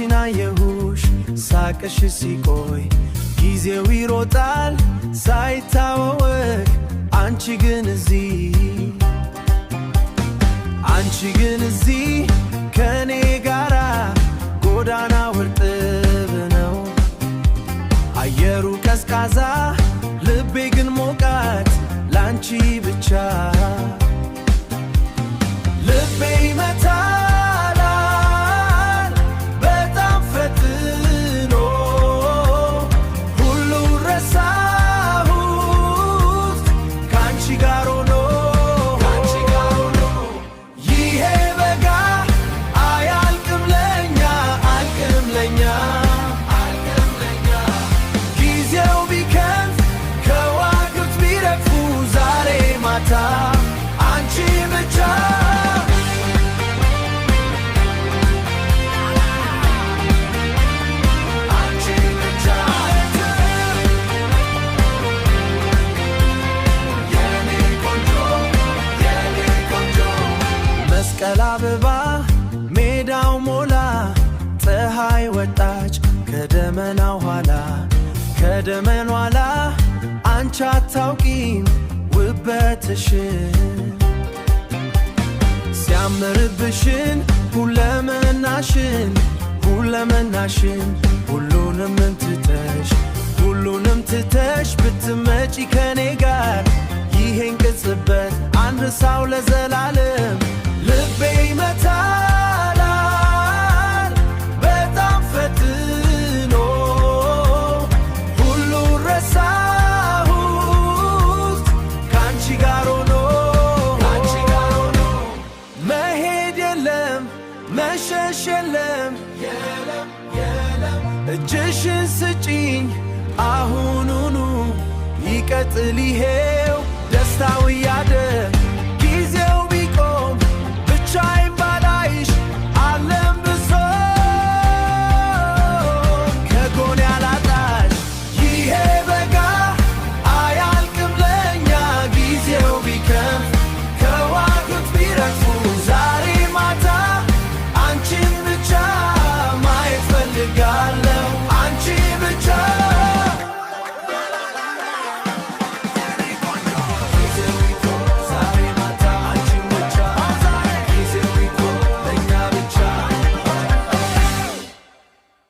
አንቺን አየሁሽ ሳቅሽ ሲቆይ ጊዜው ይሮጣል ሳይታወቅ አንቺ ግን እዚህ ከኔ ጋራ ጎዳናው እርጥብ ነው አየሩ ቀዝቃዛ ልቤ ግን ሞቃት ላንቺ ብቻ ልቤ ይመታል በጣም ፈጥኖ ሁሉ ረሳሁት ካንቺ ጋር ሆኖ ይሄ በጋ አያልቅም ለኛ ጊዜው ቢከንፍ ከዋክብት ቢረግፉ ዛሬ ማታ አንቺ ብቻ መስቀል አበባ ሜዳው ሞላ ፀሐይ ወጣች ከደመናው ኋላ አንቺ አታውቂም ውበትሽን ሲያምርብሽን ሁለመናሽን ሁሉንም ትተሽ ብትመጪ ከኔ ጋር ይሄን ቅጽበት አንርሳው ለዘላለም ልቤ ይመታል በጣም ፈጥኖ ሁሉ ረሳሁት ካንቺ ጋር ሆኖ መሄድ የለም መሸሽ የለም እጅሽን ስጪኝ አሁኑኑ ይቀጥል ይሄው ደስታው ያደር